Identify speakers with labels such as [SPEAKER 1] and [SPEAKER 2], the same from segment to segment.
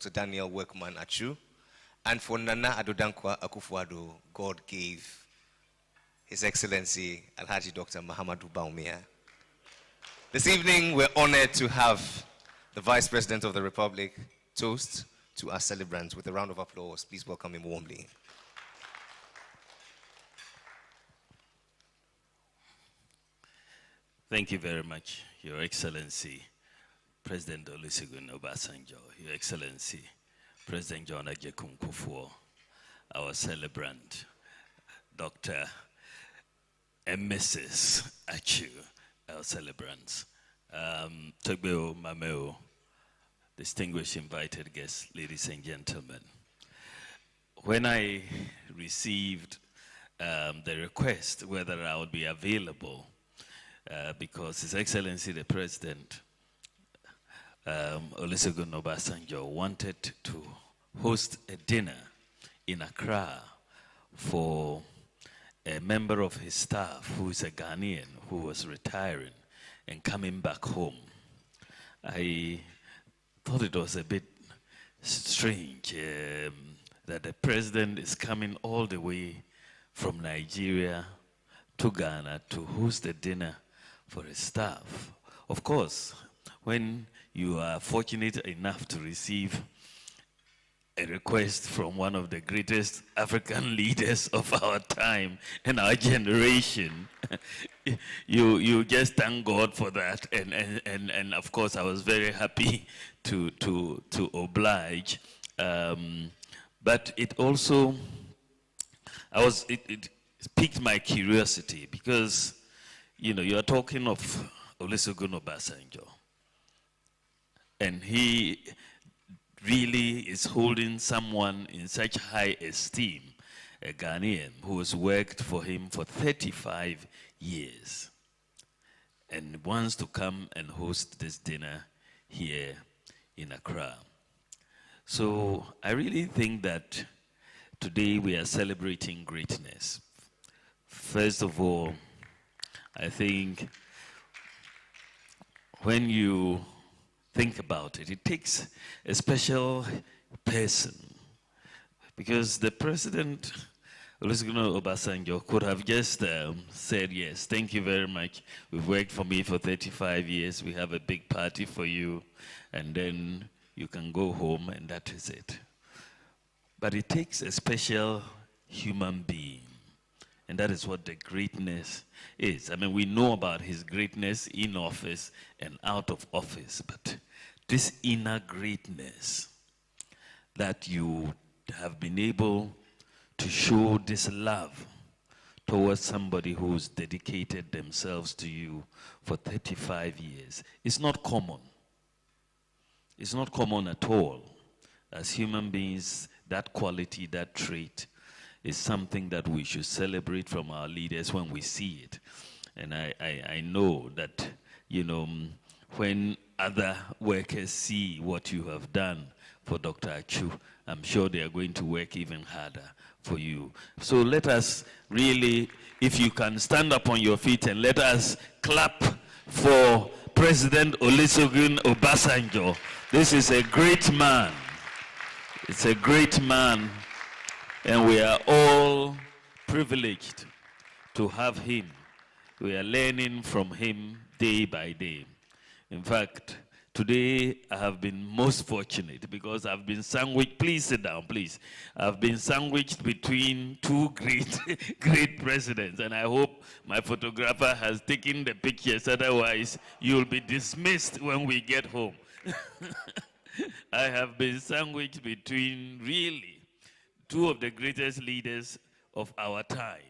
[SPEAKER 1] to Daniel Workman Atsu, and for Nana Adodankwa Akufo-Addo, God gave His Excellency Alhaji Dr. Mahamudu Bawumia. This evening, we're honored to have the Vice President of the Republic toast to our celebrants with a round of applause. Please welcome him warmly.
[SPEAKER 2] Thank you very much, Your Excellency, President Olusegun Obasanjo, Your Excellency, President John Agyekum Kufuor, our celebrant, Dr. and Mrs. Atsu, our celebrants, Togbeo Mameo, distinguished invited guests, ladies and gentlemen. When I received the request whether I would be available, because His Excellency the President, Olusegun Obasanjo, wanted to host a dinner in Accra for a member of his staff who is a Ghanaian who was retiring and coming back home. I thought it was a bit strange that the president is coming all the way from Nigeria to Ghana to host a dinner for his staff. Of course, when you are fortunate enough to receive a request from one of the greatest African leaders of our time and our generation, you just thank God for that. And of course, I was very happy to oblige. But it also, it piqued my curiosity because, you know, you're talking of Olusegun Obasanjo, and he really is holding someone in such high esteem, a Ghanaian who has worked for him for 35 years and wants to come and host this dinner here in Accra. So I really think that today we are celebrating greatness. First of all, I think when you think about it, it takes a special person, because the president, Olusegun Obasanjo, could have just said, yes, thank you very much. We've worked for me for 35 years. We have a big party for you, and then you can go home, and that is it. But it takes a special human being. And that is what the greatness is. I mean, we know about his greatness in office and out of office, but this inner greatness that you have been able to show this love towards somebody who's dedicated themselves to you for 35 years, is not common. It's not common at all. As human beings, that quality, that trait, is something that we should celebrate from our leaders when we see it. And I know that, you know, when other workers see what you have done for Dr. Atsu, I'm sure they are going to work even harder for you. So let us really, if you can stand up on your feet, and let us clap for President Olusegun Obasanjo. This is a great man. It's a great man. And we are all privileged to have him. We are learning from him day by day. In fact, today I have been most fortunate because I've been sandwiched. Please sit down, please. I've been sandwiched between two great presidents, and I hope my photographer has taken the pictures. Otherwise, you'll be dismissed when we get home. I have been sandwiched between really two of the greatest leaders of our time,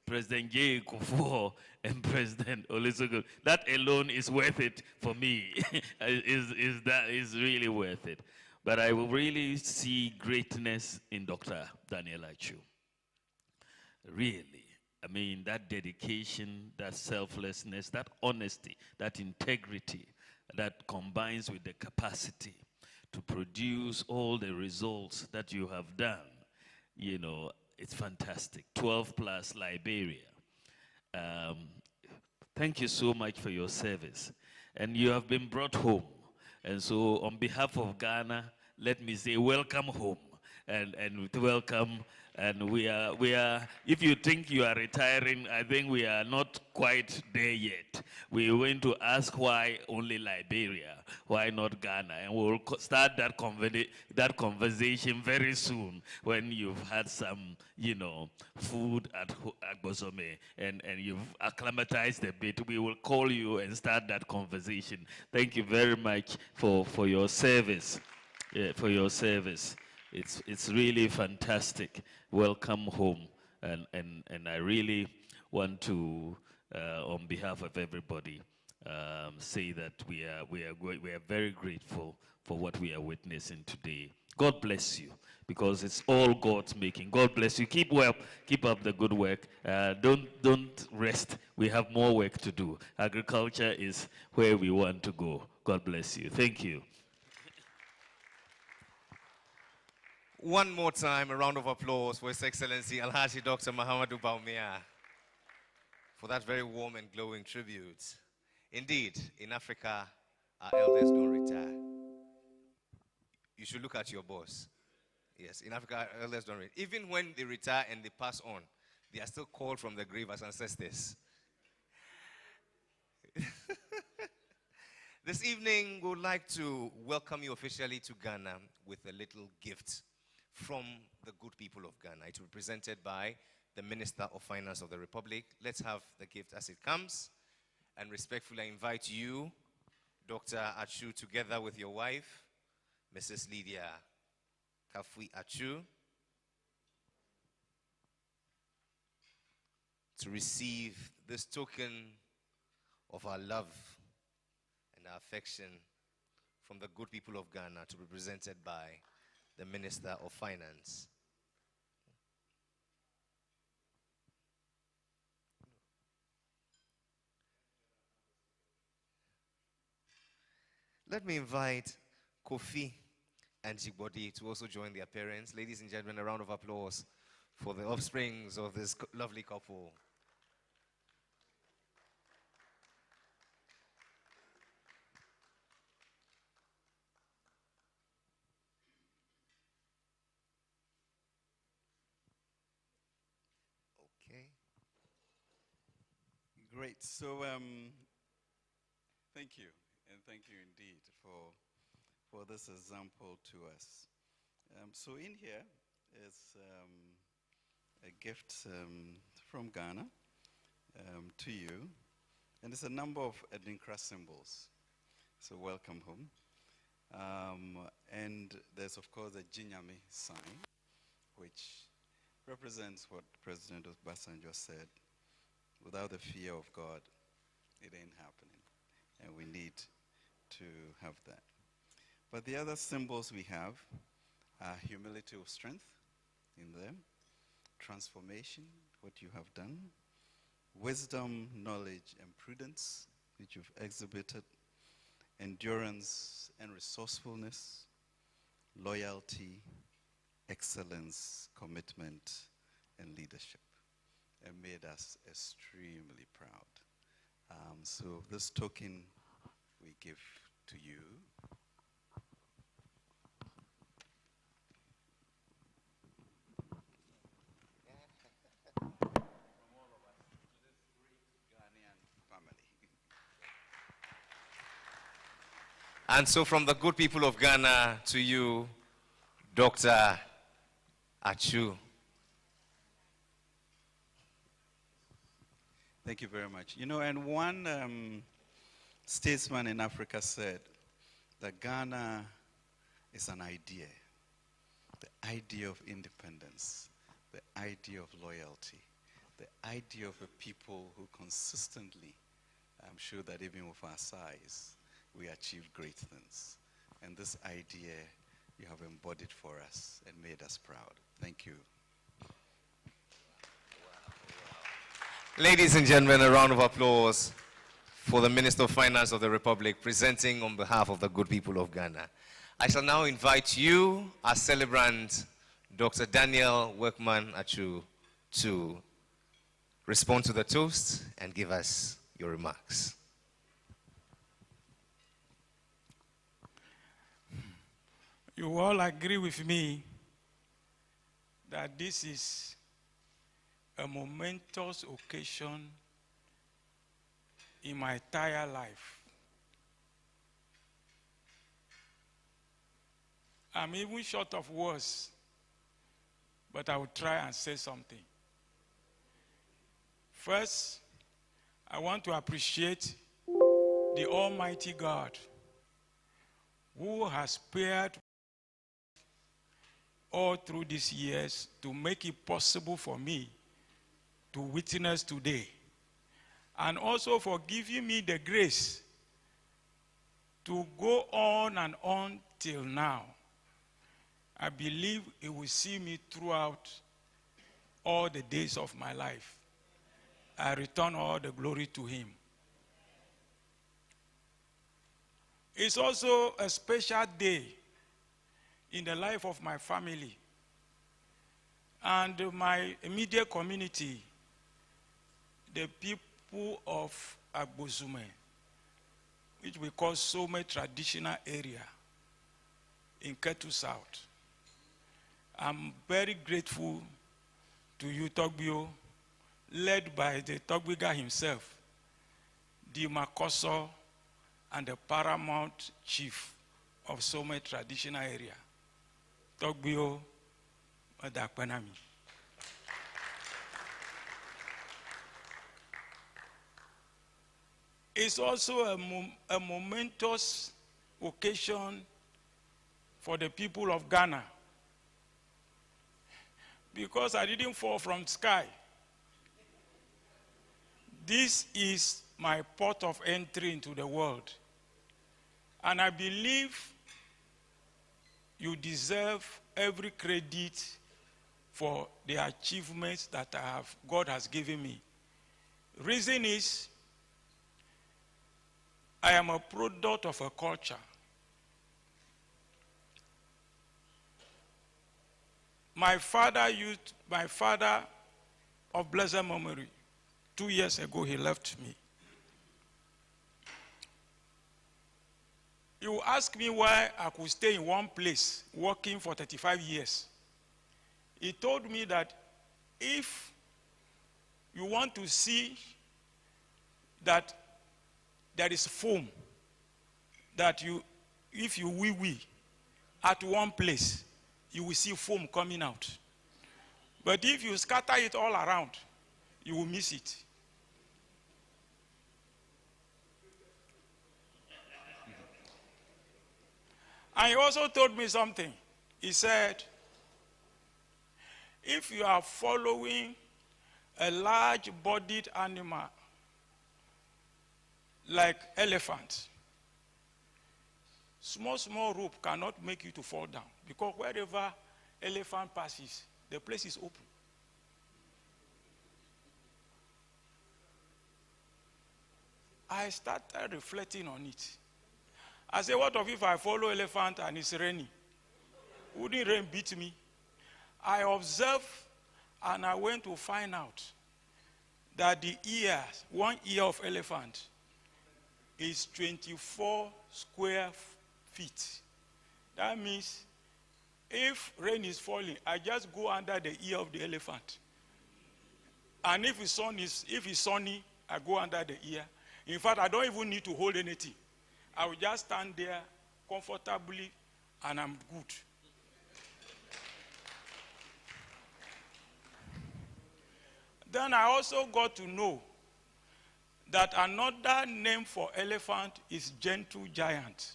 [SPEAKER 2] President J. Kufuor and President Olusegun. That alone is worth it for me. That is really worth it. But I will really see greatness in Dr. Daniel Atsu. Really. I mean, that dedication, that selflessness, that honesty, that integrity, that combines with the capacity to produce all the results that you have done. You know, it's fantastic. 12 plus Liberia. Thank you so much for your service. And you have been brought home. And so on behalf of Ghana, let me say, welcome home. And welcome. And we are, if you think you are retiring, I think we are not quite there yet. We're going to ask why only Liberia, why not Ghana? And we'll start that conversation very soon when you've had some, food at Bosome and you've acclimatized a bit. We will call you and start that conversation. Thank you very much for your service. Yeah, for your service. It's really fantastic. Welcome home. And I really want to, on behalf of everybody, say that we are very grateful for what we are witnessing today. God bless you, because it's all God's making. God bless you. Keep up the good work. Don't rest. We have more work to do. Agriculture is where we want to go. God bless you. Thank you.
[SPEAKER 1] One more time, a round of applause for His Excellency Alhaji Dr. Mahamadou Bawumia for that very warm and glowing tribute. Indeed, in Africa, our elders don't retire. You should look at your boss. Yes, in Africa, our elders don't retire. Even when they retire and they pass on, they are still called from the grave as ancestors. This evening, we would like to welcome you officially to Ghana with a little gift from the good people of Ghana. It will be presented by the Minister of Finance of the Republic. Let's have the gift as it comes. And respectfully, I invite you, Dr. Atsu, together with your wife, Mrs. Lydia Kafui Atsu, to receive this token of our love and our affection from the good people of Ghana, to be presented by the Minister of Finance. Let me invite Kofi and Jigbodi to also join their parents. Ladies and gentlemen, a round of applause for the offsprings of this lovely couple. Okay.
[SPEAKER 3] Great. So, thank you, and thank you indeed for this example to us. So, in here is a gift from Ghana to you, and it's a number of Adinkra symbols. So, welcome home. And there's, of course, the Jinyami sign, which represents what President Obasanjo said: without the fear of God, it ain't happening. And we need to have that. But the other symbols we have are humility of strength in them, transformation, what you have done, wisdom, knowledge, and prudence, which you've exhibited, endurance and resourcefulness, loyalty, excellence, commitment, and leadership, and made us extremely proud. So this token we give to you. From all of us to this great Ghanaian family.
[SPEAKER 1] And so from the good people of Ghana to you, Dr. Atsu.
[SPEAKER 3] Thank you very much. And one statesman in Africa said that Ghana is an idea, the idea of independence, the idea of loyalty, the idea of a people who consistently show that even with our size, we achieve great things. And this idea you have embodied for us and made us proud. Thank you.
[SPEAKER 1] Ladies and gentlemen, a round of applause for the Minister of Finance of the Republic, presenting on behalf of the good people of Ghana. I shall now invite you, our celebrant, Dr. Daniel Workman Atsu, to respond to the toast and give us your remarks.
[SPEAKER 4] You all agree with me that this is a momentous occasion in my entire life. I'm even short of words, but I will try and say something. First, I want to appreciate the Almighty God who has spared all through these years to make it possible for me to witness today, and also for giving me the grace to go on and on till now. I believe He will see me throughout all the days of my life. I return all the glory to Him. It's also a special day in the life of my family and my immediate community, the people of Agbozume, which we call Some traditional area in Ketu South. I'm very grateful to you, Togbio, led by the Togbiga himself, the Makoso, and the paramount chief of Some traditional area, Togbio Adakpanami. It's also a momentous occasion for the people of Ghana, because I didn't fall from the sky. This is my port of entry into the world. And I believe you deserve every credit for the achievements that God has given me. Reason is, I am a product of a culture. My father of blessed memory, 2 years ago, he left me. You ask me why I could stay in one place working for 35 years. He told me that if you want to see that there is foam, that if you wee at one place, you will see foam coming out. But if you scatter it all around, you will miss it. And he also told me something. He said, if you are following a large-bodied animal like elephant, small rope cannot make you to fall down, because wherever elephant passes, the place is open. I started reflecting on it. I said, what if I follow elephant and it's raining? Wouldn't rain beat me? I observed and I went to find out that one ear of elephant is 24 square feet. That means if rain is falling, I just go under the ear of the elephant. And if it's sunny, I go under the ear. In fact, I don't even need to hold anything. I will just stand there comfortably and I'm good. Then I also got to know that another name for elephant is gentle giant.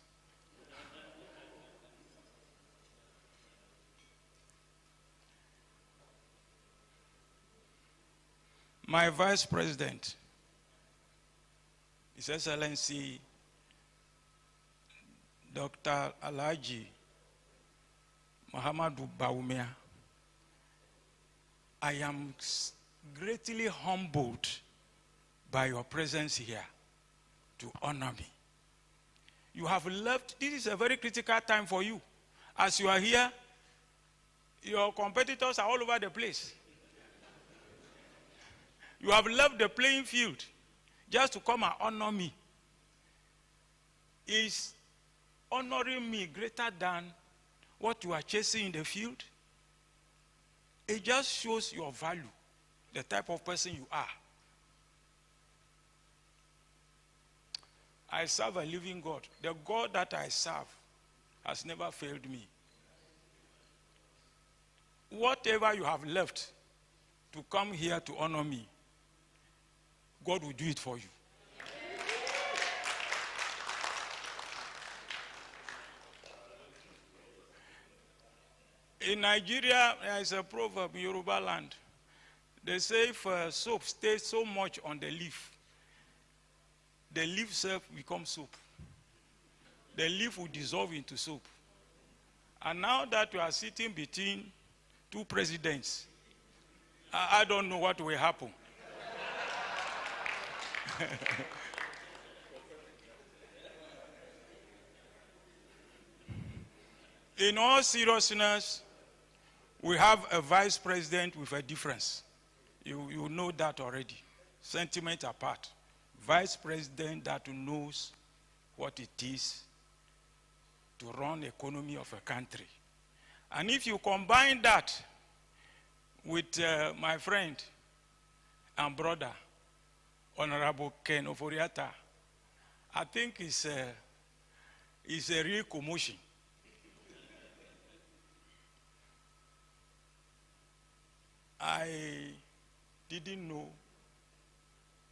[SPEAKER 4] My Vice President, His Excellency Dr. Alhaji Muhammadu Bawumia, I am greatly humbled by your presence here to honor me. You have left, this is a very critical time for you. As you are here, your competitors are all over the place. You have left the playing field just to come and honor me. Is honoring me greater than what you are chasing in the field. It just shows your value, the type of person you are. I serve a living God. The God that I serve has never failed me. Whatever you have left to come here to honor me, God will do it for you. In Nigeria, there is a proverb in Yoruba land. They say if soap stays so much on the leaf itself becomes soap. The leaf will dissolve into soap. And now that you are sitting between two presidents, I don't know what will happen. In all seriousness, we have a vice president with a difference. You know that already. Sentiment apart. Vice president that knows what it is to run the economy of a country. And if you combine that with my friend and brother, Honorable Ken Oforiata, I think it's a real commotion. I didn't know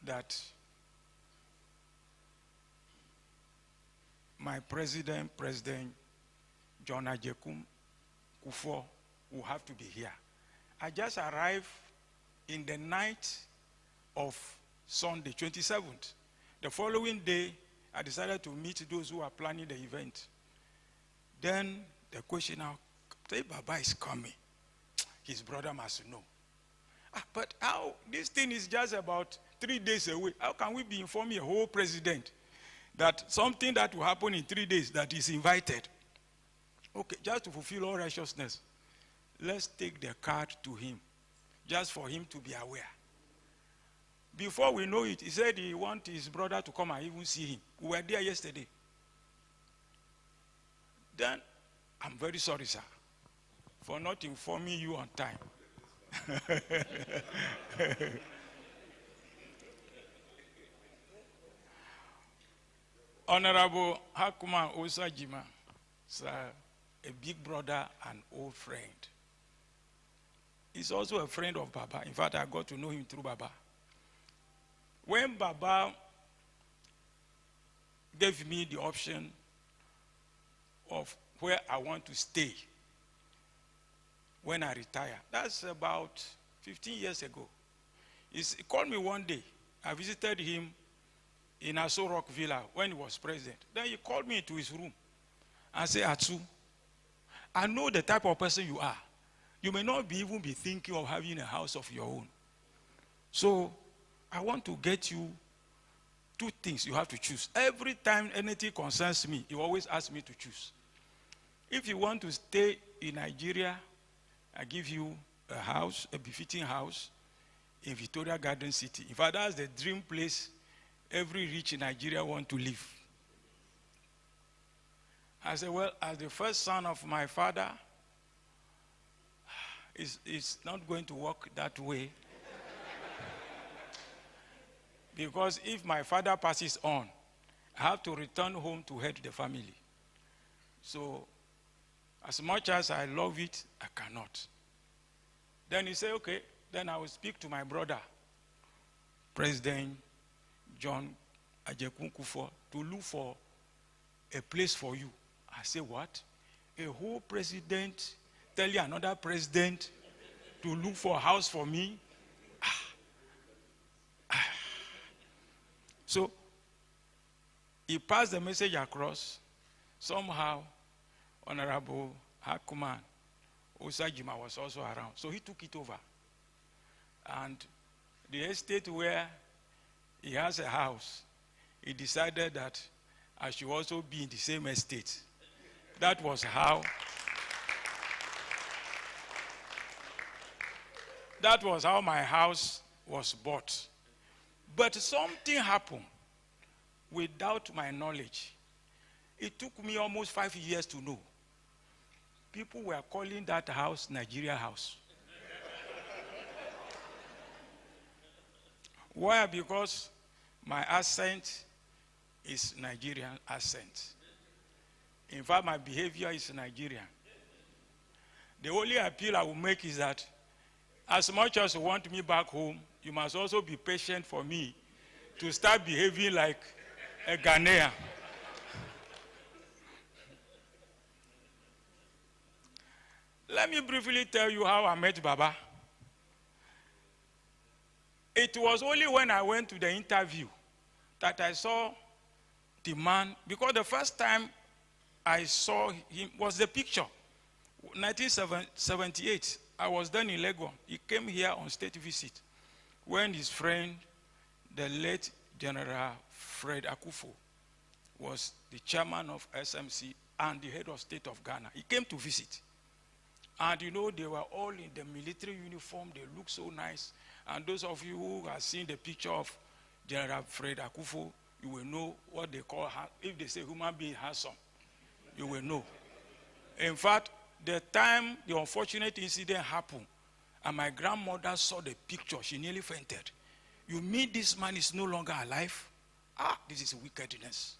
[SPEAKER 4] that my President John Ajekum Kufuor, will have to be here. I just arrived in the night of Sunday, 27th. The following day, I decided to meet those who are planning the event. Then the question now, say Baba is coming. His brother must know. But how? This thing is just about 3 days away. How can we be informing a whole president that something that will happen in 3 days that is invited? Okay, just to fulfill all righteousness, let's take the card to him, just for him to be aware. Before we know it, he said he wants his brother to come and even see him. We were there yesterday. Then, I'm very sorry, sir, for not informing you on time. Honorable Hakuma Osajima, sir, a big brother and old friend. He's also a friend of Baba. In fact, I got to know him through Baba. When Baba gave me the option of where I want to stay when I retire, that's about 15 years ago. He called me one day. I visited him in Aso Rock Villa when he was president. Then he called me into his room and said, Atsu, I know the type of person you are. You may not even be thinking of having a house of your own. So I want to get you 2 things you have to choose. Every time anything concerns me, you always ask me to choose. If you want to stay in Nigeria, I give you a house, a befitting house in Victoria Garden City. In fact, that's the dream place every rich in Nigeria want to live. I said, well, as the first son of my father, it's not going to work that way. Because if my father passes on, I have to return home to head the family. So, as much as I love it, I cannot. Then he said, okay, then I will speak to my brother, President John Ajekum Kufuor, to look for a place for you. I say, what? A whole president telling another president to look for a house for me? So, he passed the message across. Somehow, Honorable Hakuman Osajima was also around. So he took it over. And the estate where he has a house, he decided that I should also be in the same estate. That was how my house was bought. But something happened without my knowledge. It took me almost 5 years to know. people were calling that house Nigeria House. Why? Because my accent is Nigerian accent. In fact, my behavior is Nigerian. The only appeal I will make is that as much as you want me back home, you must also be patient for me to start behaving like a Ghanaian. Let me briefly tell you how I met Baba. It was only when I went to the interview that I saw the man, because the first time I saw him was the picture. 1978, I was then in Legon. He came here on state visit when his friend, the late General Fred Akufo, was the chairman of SMC and the head of state of Ghana. He came to visit. And you know, they were all in the military uniform. They looked so nice. And those of you who have seen the picture of General Fred Akufo, you will know what they call, if they say human being handsome, you will know. In fact, the time the unfortunate incident happened, and my grandmother saw the picture, she nearly fainted. You mean this man is no longer alive? Ah, this is wickedness.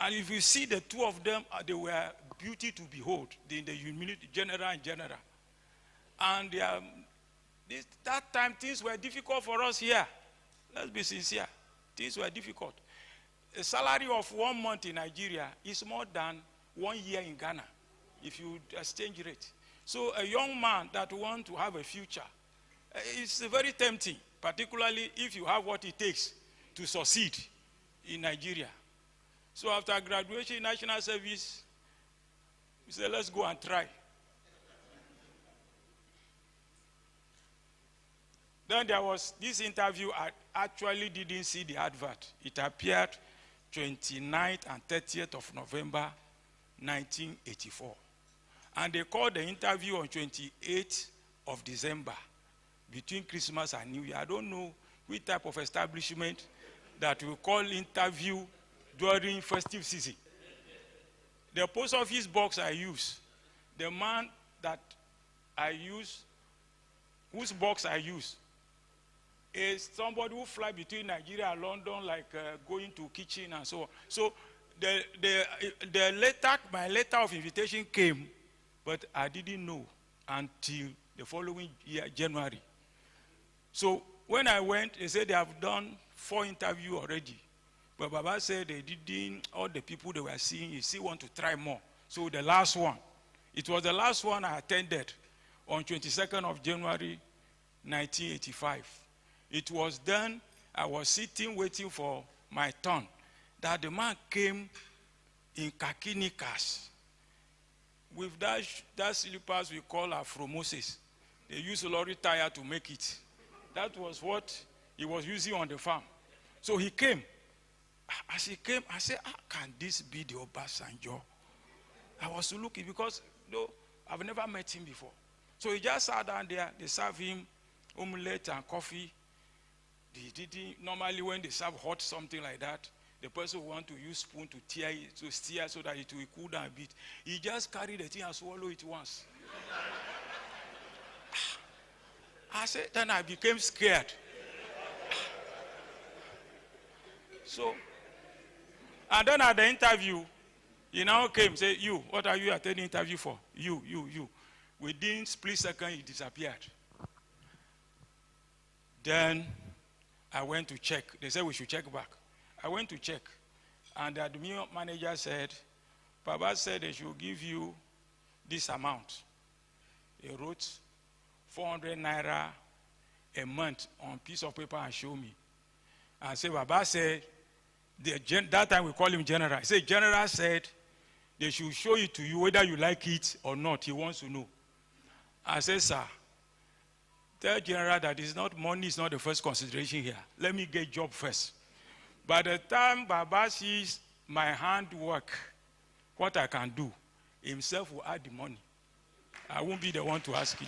[SPEAKER 4] And if you see the two of them, they were beauty to behold, in the humility, general and general. And that time, things were difficult for us here. Let's be sincere. Things were difficult. A salary of 1 month in Nigeria is more than 1 year in Ghana, if you exchange rate. So a young man that wants to have a future, it's very tempting, particularly if you have what it takes to succeed in Nigeria. So after graduation in national service, we said, let's go and try. Then there was this interview. I actually didn't see the advert. It appeared 29th and 30th of November, 1984. And they called the interview on 28th of December, between Christmas and New Year. I don't know which type of establishment that will call interview during festive season. The post office box I use, the man that I use, whose box I use, is somebody who fly between Nigeria and London, like going to kitchen and so on. So the letter, my letter of invitation came, but I didn't know until the following year, January. So when I went, they said they have done 4 interviews already. But Baba said they didn't, all the people they were seeing, you still want to try more. So the last one, it was the last one I attended on 22nd of January, 1985. It was then I was sitting waiting for my turn that the man came in khaki knickers with that slippers we call Afro Moses. They use a lorry tire to make it. That was what he was using on the farm. So he came. As he came, I said, can this be the Obasanjo? I was looking because I've never met him before. So he just sat down there. They served him omelette and coffee. They didn't, normally when they serve hot something like that, the person will want to use spoon to tear it, to steer so that it will cool down a bit. He just carried the thing and swallowed it once. I said, then I became scared. So, and then at the interview, he now came, say, you, what are you attending interview for? You. Within split second, he disappeared. Then I went to check. They said we should check back. I went to check. And the admin manager said, Baba said they should give you this amount. He wrote 400 naira a month on a piece of paper and showed me. And said, Baba said, that time we call him General. He said, General said they should show it to you whether you like it or not. He wants to know. I said, sir, tell General that money is not the first consideration here. Let me get job first. By the time Baba sees my handwork, what I can do, himself will add the money. I won't be the one to ask him.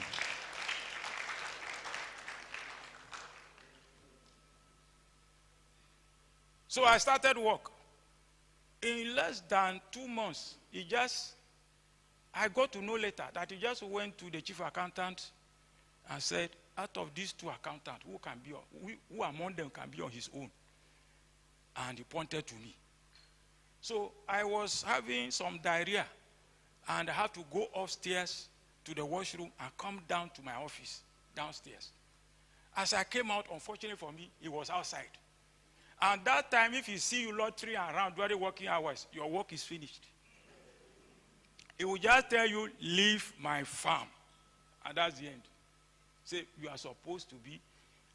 [SPEAKER 4] So I started work. In less than 2 months, I got to know later that he just went to the chief accountant and said, out of these 2 accountants, who among them can be on his own? And he pointed to me. So I was having some diarrhea, and I had to go upstairs to the washroom and come down to my office, downstairs. As I came out, unfortunately for me, he was outside. And that time, if you see you lottery around during working hours, your work is finished. He will just tell you, leave my farm. And that's the end. Say, you are supposed to be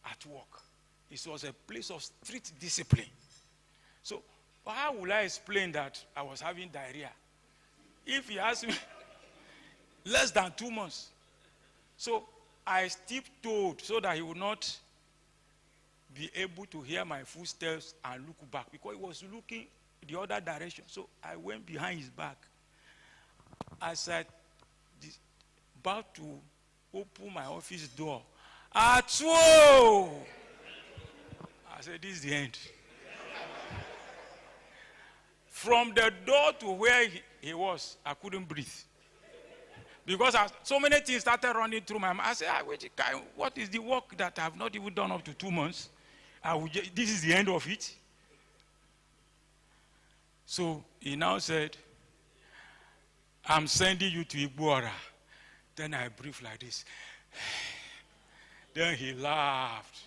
[SPEAKER 4] at work. It was a place of strict discipline. So, how will I explain that I was having diarrhea? If he asked me, less than 2 months. So, I tiptoed so that he would not be able to hear my footsteps and look back, because he was looking the other direction. So I went behind his back. As I about to open my office door, Atsu! I said, this is the end. From the door to where he was, I couldn't breathe. Because so many things started running through my mind. I said, what is the work that I have not even done up to 2 months? This is the end of it. So he now said, I'm sending you to Igboara. Then I breathed like this. Then he laughed.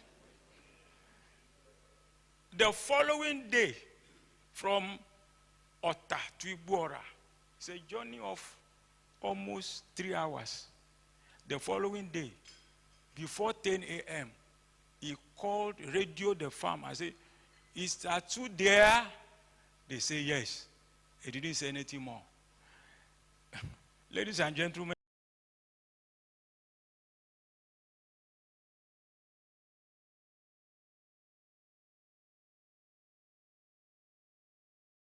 [SPEAKER 4] The following day, from Ota to Igboara, it's a journey of almost 3 hours. The following day, before 10 a.m., he called, radioed the farm. I said, is Atsu there? They say yes. He didn't say anything more. Ladies and gentlemen,